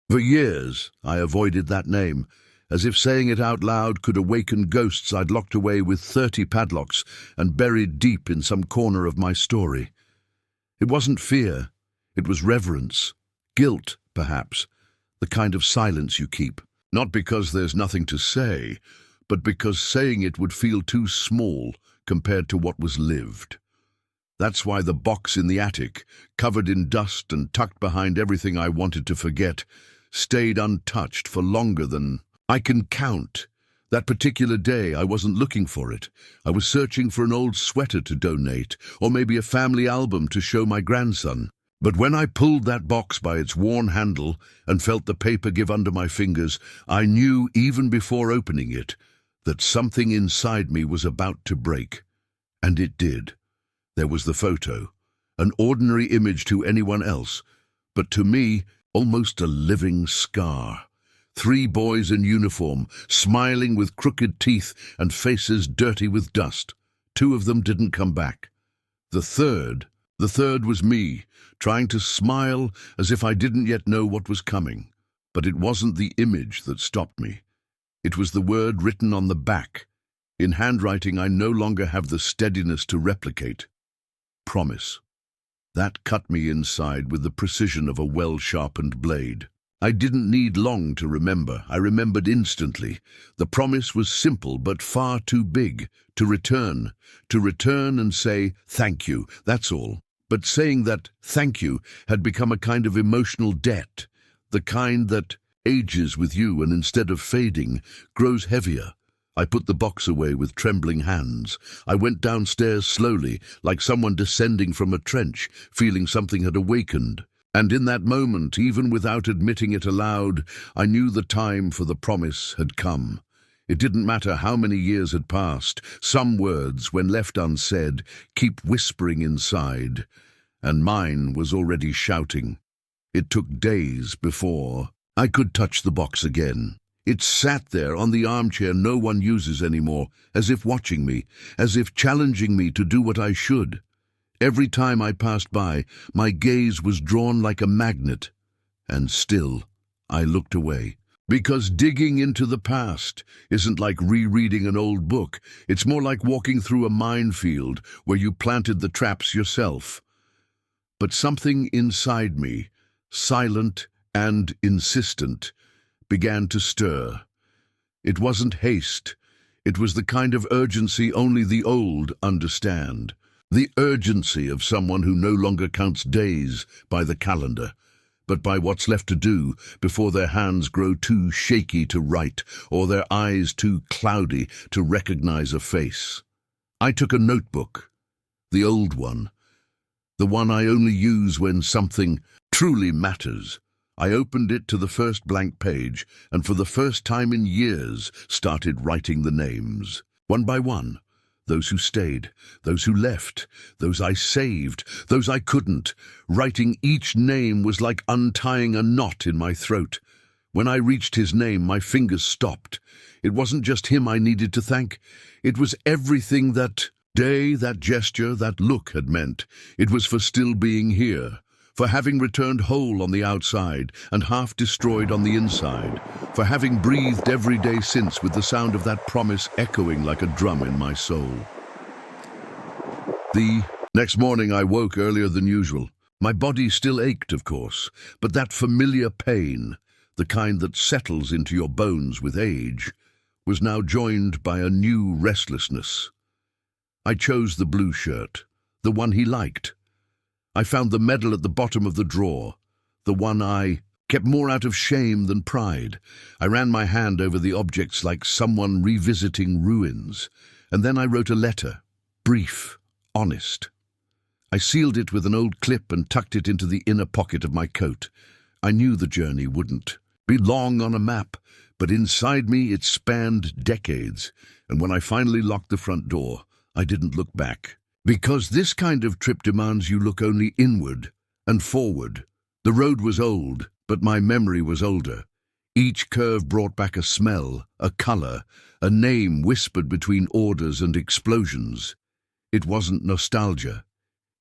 For years, I avoided that name, as if saying it out loud could awaken ghosts I'd locked away with 30 padlocks and buried deep in some corner of my story. It wasn't fear, it was reverence, guilt, perhaps, the kind of silence you keep. Not because there's nothing to say, but because saying it would feel too small compared to what was lived. That's why the box in the attic, covered in dust and tucked behind everything I wanted to forget, stayed untouched for longer than I can count. That particular day, I wasn't looking for it. I was searching for an old sweater to donate, or maybe a family album to show my grandson. But when I pulled that box by its worn handle and felt the paper give under my fingers, I knew, even before opening it, that something inside me was about to break. And it did. There was the photo, an ordinary image to anyone else, but to me, almost a living scar. 3 boys in uniform, smiling with crooked teeth and faces dirty with dust. 2 of them didn't come back. The third was me, trying to smile as if I didn't yet know what was coming. But it wasn't the image that stopped me. It was the word written on the back, in handwriting I no longer have the steadiness to replicate. Promise. That cut me inside with the precision of a well-sharpened blade. I didn't need long to remember. I remembered instantly. The promise was simple but far too big. To return and say thank you, that's all. But saying that thank you had become a kind of emotional debt, the kind that ages with you and instead of fading, grows heavier. I put the box away with trembling hands. I went downstairs slowly, like someone descending from a trench, feeling something had awakened. And in that moment, even without admitting it aloud, I knew the time for the promise had come. It didn't matter how many years had passed. Some words, when left unsaid, keep whispering inside. And mine was already shouting. It took days before I could touch the box again. It sat there on the armchair no one uses anymore, as if watching me, as if challenging me to do what I should. Every time I passed by, my gaze was drawn like a magnet, and still I looked away. Because digging into the past isn't like rereading an old book. It's more like walking through a minefield where you planted the traps yourself. But something inside me, silent and insistent, began to stir. It wasn't haste. It was the kind of urgency only the old understand. The urgency of someone who no longer counts days by the calendar, but by what's left to do before their hands grow too shaky to write or their eyes too cloudy to recognize a face. I took a notebook, the old one, the one I only use when something truly matters. I opened it to the first blank page and for the first time in years started writing the names, one by one. Those who stayed, those who left, those I saved, those I couldn't. Writing each name was like untying a knot in my throat. When I reached his name, my fingers stopped. It wasn't just him I needed to thank. It was everything that day, that gesture, that look had meant. It was for still being here, for having returned whole on the outside and half destroyed on the inside, for having breathed every day since with the sound of that promise echoing like a drum in my soul. The next morning I woke earlier than usual. My body still ached, of course, but that familiar pain, the kind that settles into your bones with age, was now joined by a new restlessness. I chose the blue shirt, the one he liked. I found the medal at the bottom of the drawer, the one I kept more out of shame than pride. I ran my hand over the objects like someone revisiting ruins, and then I wrote a letter, brief, honest. I sealed it with an old clip and tucked it into the inner pocket of my coat. I knew the journey wouldn't be long on a map, but inside me it spanned decades, and when I finally locked the front door, I didn't look back. Because this kind of trip demands you look only inward and forward. The road was old, but my memory was older. Each curve brought back a smell, a color, a name whispered between orders and explosions. It wasn't nostalgia.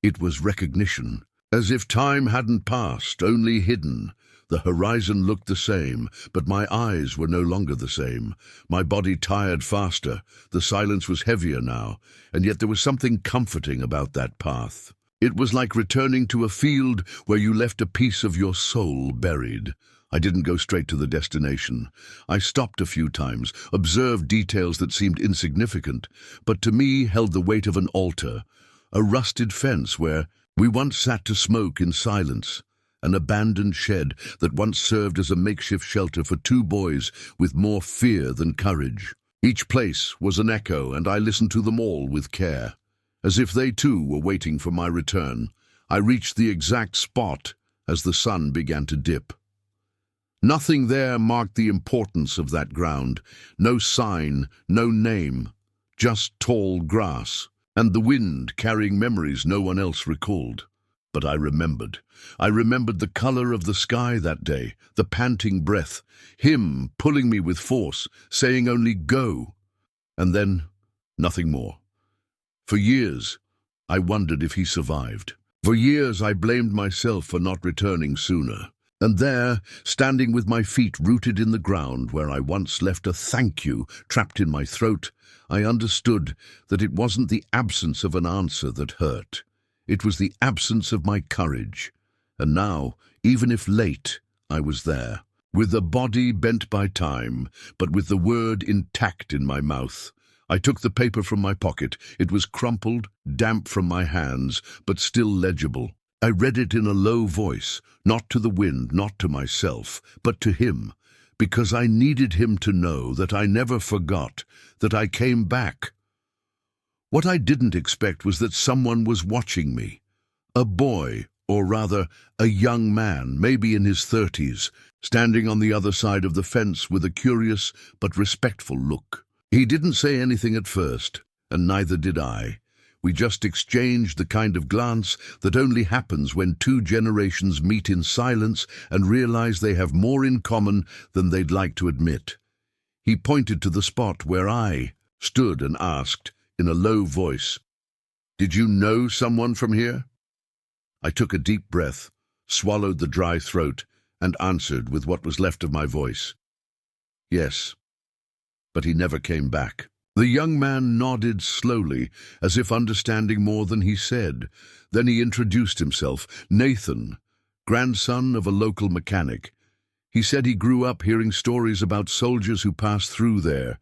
It was recognition. As if time hadn't passed, only hidden. The horizon looked the same, but my eyes were no longer the same. My body tired faster, the silence was heavier now, and yet there was something comforting about that path. It was like returning to a field where you left a piece of your soul buried. I didn't go straight to the destination. I stopped a few times, observed details that seemed insignificant, but to me held the weight of an altar, a rusted fence where we once sat to smoke in silence, an abandoned shed that once served as a makeshift shelter for two boys with more fear than courage. Each place was an echo, and I listened to them all with care. As if they too were waiting for my return, I reached the exact spot as the sun began to dip. Nothing there marked the importance of that ground. No sign, no name, just tall grass, and the wind carrying memories no one else recalled. But I remembered. I remembered the color of the sky that day, the panting breath, him pulling me with force, saying only go, and then nothing more. For years, I wondered if he survived. For years, I blamed myself for not returning sooner. And there, standing with my feet rooted in the ground where I once left a thank you trapped in my throat, I understood that it wasn't the absence of an answer that hurt. It was the absence of my courage. And now, even if late, I was there, with a body bent by time, but with the word intact in my mouth. I took the paper from my pocket. It was crumpled, damp from my hands, but still legible. I read it in a low voice, not to the wind, not to myself, but to him, because I needed him to know that I never forgot, that I came back. What I didn't expect was that someone was watching me. A boy, or rather, a young man, maybe in his 30s, standing on the other side of the fence with a curious but respectful look. He didn't say anything at first, and neither did I. We just exchanged the kind of glance that only happens when two generations meet in silence and realize they have more in common than they'd like to admit. He pointed to the spot where I stood and asked, in a low voice, "Did you know someone from here?" I took a deep breath, swallowed the dry throat, and answered with what was left of my voice, "Yes." But he never came back. The young man nodded slowly, as if understanding more than he said. Then he introduced himself, Nathan, grandson of a local mechanic. He said he grew up hearing stories about soldiers who passed through there.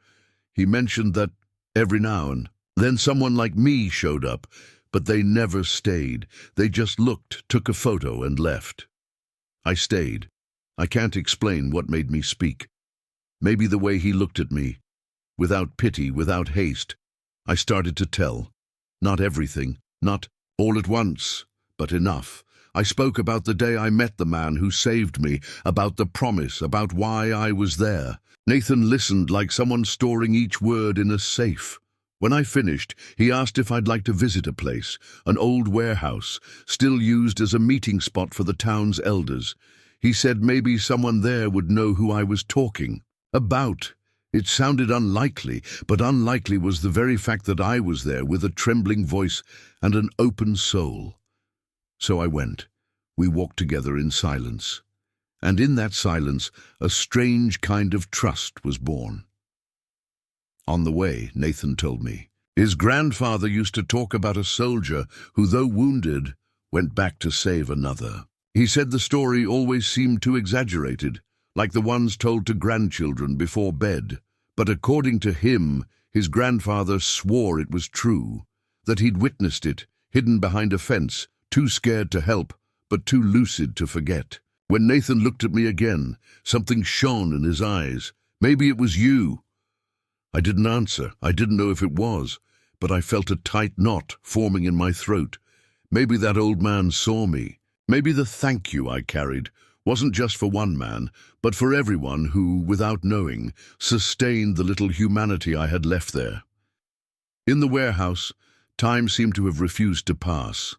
He mentioned that every now and then someone like me showed up, but they never stayed. They just looked, took a photo, and left. I stayed. I can't explain what made me speak. Maybe the way he looked at me. Without pity, without haste, I started to tell. Not everything, not all at once, but enough. I spoke about the day I met the man who saved me, about the promise, about why I was there. Nathan listened like someone storing each word in a safe. When I finished, he asked if I'd like to visit a place, an old warehouse, still used as a meeting spot for the town's elders. He said maybe someone there would know who I was talking about. It sounded unlikely, but unlikely was the very fact that I was there with a trembling voice and an open soul. So I went. We walked together in silence. And in that silence, a strange kind of trust was born. On the way, Nathan told me, his grandfather used to talk about a soldier who, though wounded, went back to save another. He said the story always seemed too exaggerated, like the ones told to grandchildren before bed. But according to him, his grandfather swore it was true, that he'd witnessed it, hidden behind a fence, too scared to help, but too lucid to forget. When Nathan looked at me again, something shone in his eyes. "Maybe it was you." I didn't answer. I didn't know if it was, but I felt a tight knot forming in my throat. Maybe that old man saw me. Maybe the thank you I carried wasn't just for one man, but for everyone who, without knowing, sustained the little humanity I had left there. In the warehouse, time seemed to have refused to pass.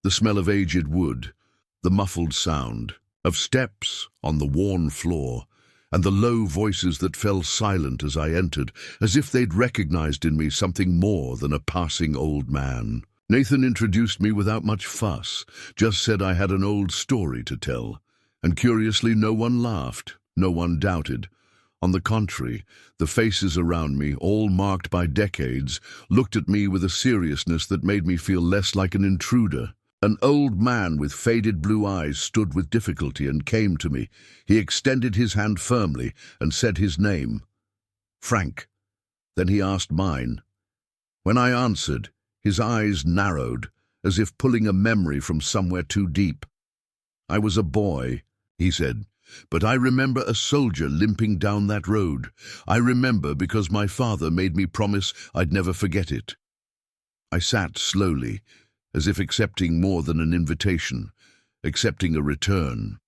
The smell of aged wood, the muffled sound of steps on the worn floor, and the low voices that fell silent as I entered, as if they'd recognized in me something more than a passing old man. Nathan introduced me without much fuss, just said I had an old story to tell. And curiously, no one laughed, no one doubted. On the contrary, the faces around me, all marked by decades, looked at me with a seriousness that made me feel less like an intruder. An old man with faded blue eyes stood with difficulty and came to me. He extended his hand firmly and said his name, Frank. Then he asked mine. When I answered, his eyes narrowed, as if pulling a memory from somewhere too deep. I was a boy, he said, but I remember a soldier limping down that road. I remember because my father made me promise I'd never forget it. I sat slowly, as if accepting more than an invitation, accepting a return.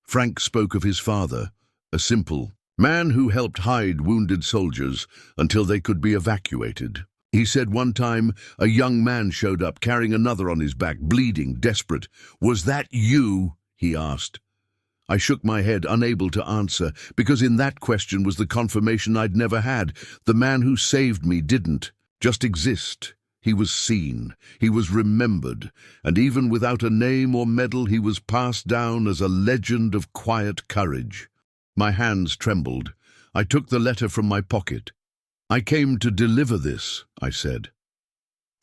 Frank spoke of his father, a simple man who helped hide wounded soldiers until they could be evacuated. He said one time a young man showed up carrying another on his back, bleeding, desperate. "Was that you?" he asked. I shook my head, unable to answer, because in that question was the confirmation I'd never had. The man who saved me didn't just exist. He was seen, he was remembered, and even without a name or medal, he was passed down as a legend of quiet courage. My hands trembled. I took the letter from my pocket. "I came to deliver this," I said.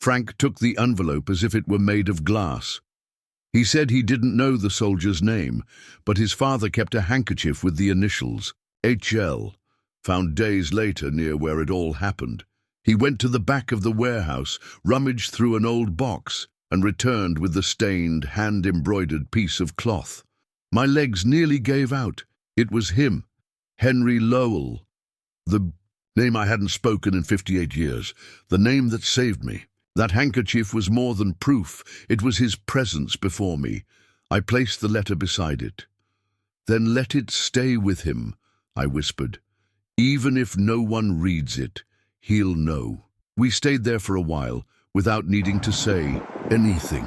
Frank took the envelope as if it were made of glass. He said he didn't know the soldier's name, but his father kept a handkerchief with the initials, HL, found days later near where it all happened. He went to the back of the warehouse, rummaged through an old box, and returned with the stained, hand-embroidered piece of cloth. My legs nearly gave out. It was him, Henry Lowell, the name I hadn't spoken in 58 years, the name that saved me. That handkerchief was more than proof. It was his presence before me. I placed the letter beside it. "Then let it stay with him," I whispered. "Even if no one reads it, he'll know." We stayed there for a while, without needing to say anything.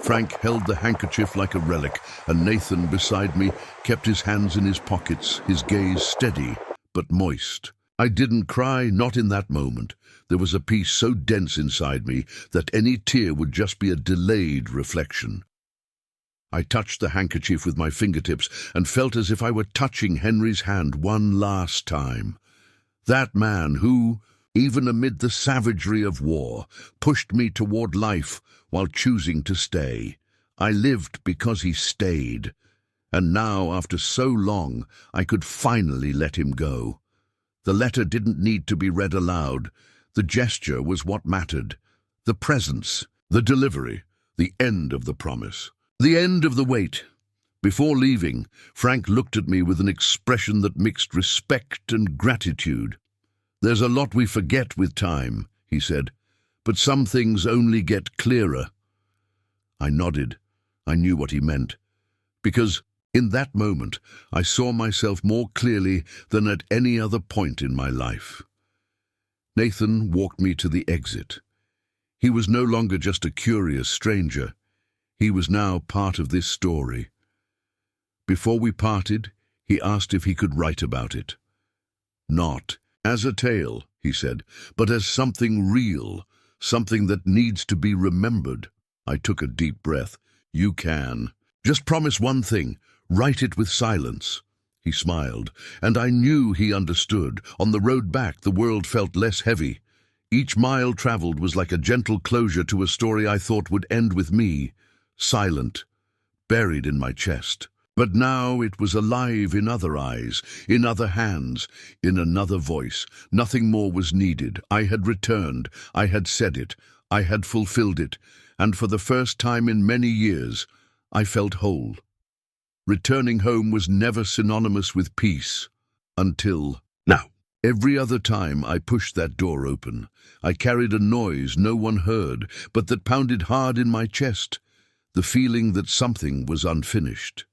Frank held the handkerchief like a relic, and Nathan, beside me, kept his hands in his pockets, his gaze steady but moist. I didn't cry, not in that moment. There was a peace so dense inside me that any tear would just be a delayed reflection. I touched the handkerchief with my fingertips and felt as if I were touching Henry's hand one last time. That man who, even amid the savagery of war, pushed me toward life while choosing to stay. I lived because he stayed. And now, after so long, I could finally let him go. The letter didn't need to be read aloud. The gesture was what mattered. The presence, the delivery, the end of the promise, the end of the wait. Before leaving, Frank looked at me with an expression that mixed respect and gratitude. "There's a lot we forget with time," he said, "but some things only get clearer." I nodded. I knew what he meant. Because in that moment, I saw myself more clearly than at any other point in my life. Nathan walked me to the exit. He was no longer just a curious stranger. He was now part of this story. Before we parted, he asked if he could write about it. "Not as a tale," he said, "but as something real, something that needs to be remembered." I took a deep breath. "You can. Just promise one thing. Write it with silence." He smiled, and I knew he understood. On the road back, the world felt less heavy. Each mile traveled was like a gentle closure to a story I thought would end with me, silent, buried in my chest. But now it was alive in other eyes, in other hands, in another voice. Nothing more was needed. I had returned. I had said it. I had fulfilled it. And for the first time in many years, I felt whole. Returning home was never synonymous with peace, until now. Every other time I pushed that door open, I carried a noise no one heard, but that pounded hard in my chest, the feeling that something was unfinished.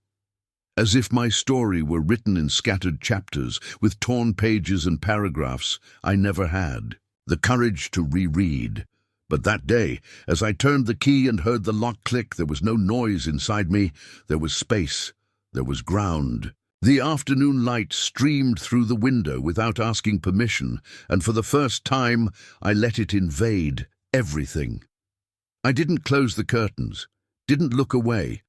As if my story were written in scattered chapters, with torn pages and paragraphs I never had the courage to reread. But that day, as I turned the key and heard the lock click, there was no noise inside me. There was space. There was ground. The afternoon light streamed through the window without asking permission, and for the first time I let it invade everything. I didn't close the curtains, didn't look away.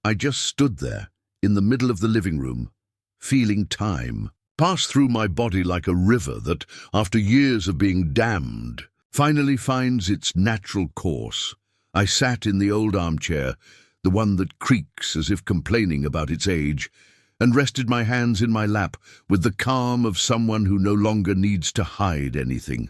I just stood there, in the middle of the living room, feeling time pass through my body like a river that, after years of being dammed, finally finds its natural course. I sat in the old armchair, the one that creaks as if complaining about its age, and rested my hands in my lap with the calm of someone who no longer needs to hide anything.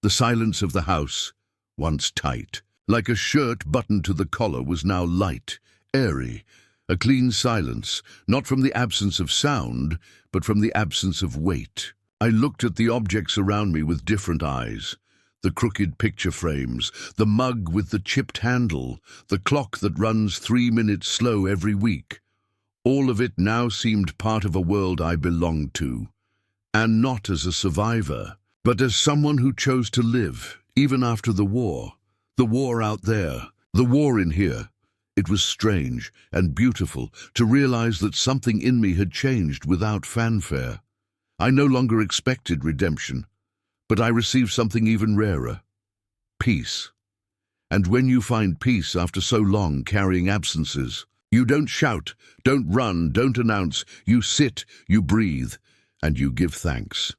The silence of the house, once tight, like a shirt buttoned to the collar, was now light, airy, a clean silence, not from the absence of sound, but from the absence of weight. I looked at the objects around me with different eyes. The crooked picture frames, the mug with the chipped handle, the clock that runs 3 minutes slow every week. All of it now seemed part of a world I belonged to, and not as a survivor, but as someone who chose to live, even after the war out there, the war in here. It was strange and beautiful to realize that something in me had changed without fanfare. I no longer expected redemption, but I received something even rarer: peace. And when you find peace after so long carrying absences, you don't shout, don't run, don't announce. You sit, you breathe, and you give thanks.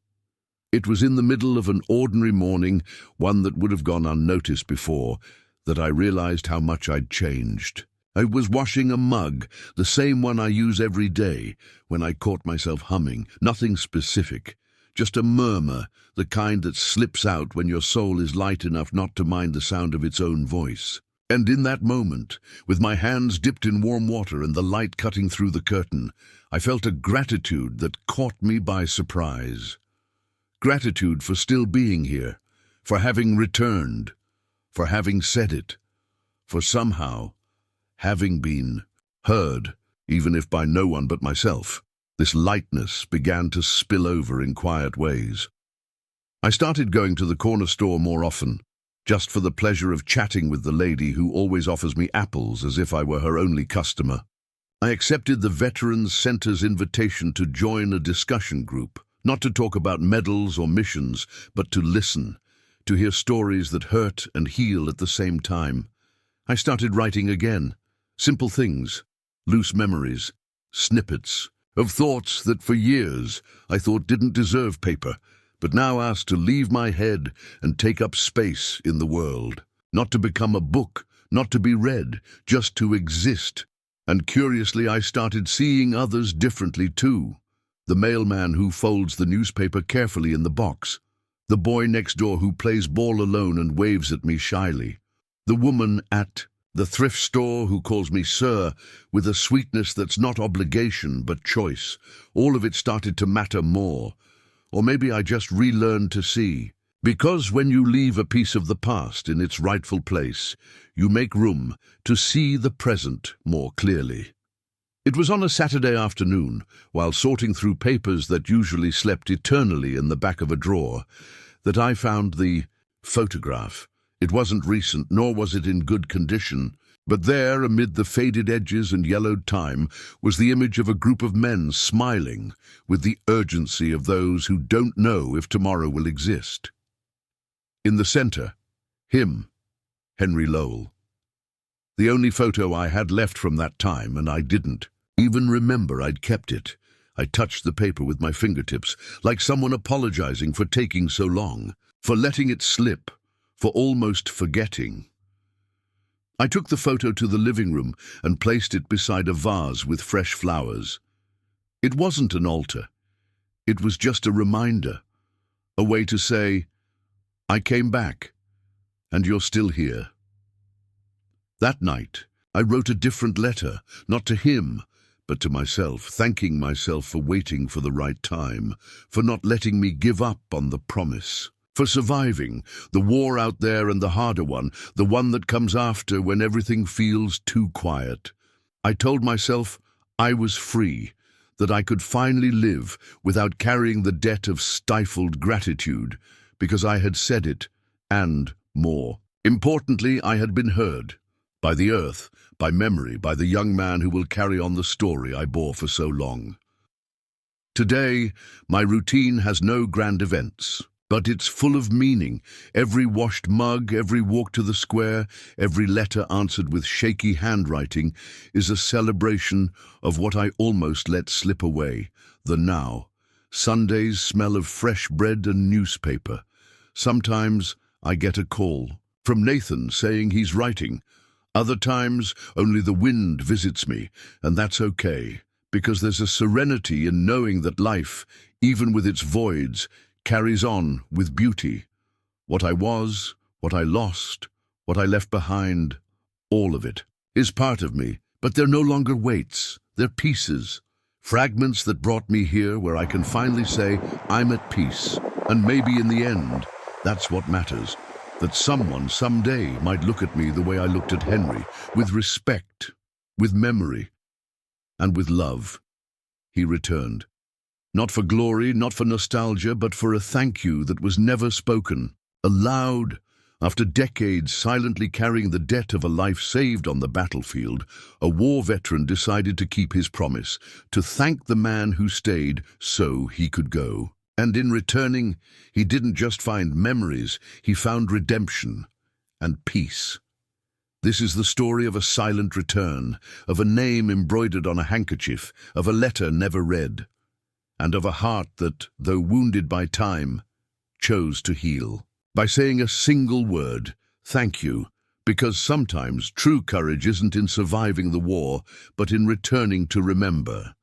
It was in the middle of an ordinary morning, one that would have gone unnoticed before, that I realized how much I'd changed. I was washing a mug, the same one I use every day, when I caught myself humming, nothing specific, just a murmur, the kind that slips out when your soul is light enough not to mind the sound of its own voice. And in that moment, with my hands dipped in warm water and the light cutting through the curtain, I felt a gratitude that caught me by surprise. Gratitude for still being here, for having returned, for having said it, for somehow having been heard, even if by no one but myself. This lightness began to spill over in quiet ways. I started going to the corner store more often, just for the pleasure of chatting with the lady who always offers me apples as if I were her only customer. I accepted the Veterans Center's invitation to join a discussion group, not to talk about medals or missions, but to listen, to hear stories that hurt and heal at the same time. I started writing again, simple things, loose memories, snippets of thoughts that for years I thought didn't deserve paper, but now asked to leave my head and take up space in the world. Not to become a book, not to be read, just to exist. And curiously, I started seeing others differently too. The mailman who folds the newspaper carefully in the box. The boy next door who plays ball alone and waves at me shyly. The woman at the thrift store who calls me sir with a sweetness that's not obligation but choice. All of it started to matter more. Or maybe I just relearned to see. Because when you leave a piece of the past in its rightful place, you make room to see the present more clearly. It was on a Saturday afternoon, while sorting through papers that usually slept eternally in the back of a drawer, that I found the photograph. It wasn't recent, nor was it in good condition, but there, amid the faded edges and yellowed time, was the image of a group of men smiling with the urgency of those who don't know if tomorrow will exist. In the center, him, Henry Lowell. The only photo I had left from that time, and I didn't even remember I'd kept it. I touched the paper with my fingertips, like someone apologizing for taking so long, for letting it slip, for almost forgetting. I took the photo to the living room and placed it beside a vase with fresh flowers. It wasn't an altar. It was just a reminder, a way to say, I came back, and you're still here. That night, I wrote a different letter, not to him, but to myself, thanking myself for waiting for the right time, for not letting me give up on the promise, for surviving the war out there and the harder one, the one that comes after when everything feels too quiet. I told myself I was free, that I could finally live without carrying the debt of stifled gratitude, because I had said it, and more. Importantly, I had been heard. By the earth, by memory, by the young man who will carry on the story I bore for so long. Today, my routine has no grand events, But it's full of meaning. Every washed mug, every walk to the square, every letter answered with shaky handwriting is a celebration of what I almost let slip away, the now. Sundays smell of fresh bread and newspaper. Sometimes I get a call from Nathan saying he's writing. Other times only the wind visits me, and that's okay, because there's a serenity in knowing that life, even with its voids, carries on with beauty. What I was, what I lost, what I left behind, all of it is part of me, but they're no longer weights, they're pieces, fragments that brought me here where I can finally say I'm at peace, and maybe in the end, that's what matters, that someone someday might look at me the way I looked at Henry, with respect, with memory, and with love. He returned. Not for glory, not for nostalgia, but for a thank you that was never spoken, aloud. After decades silently carrying the debt of a life saved on the battlefield, a war veteran decided to keep his promise, to thank the man who stayed so he could go. And in returning, he didn't just find memories, he found redemption and peace. This is the story of a silent return, of a name embroidered on a handkerchief, of a letter never read, and of a heart that, though wounded by time, chose to heal. By saying a single word, thank you, because sometimes true courage isn't in surviving the war, but in returning to remember.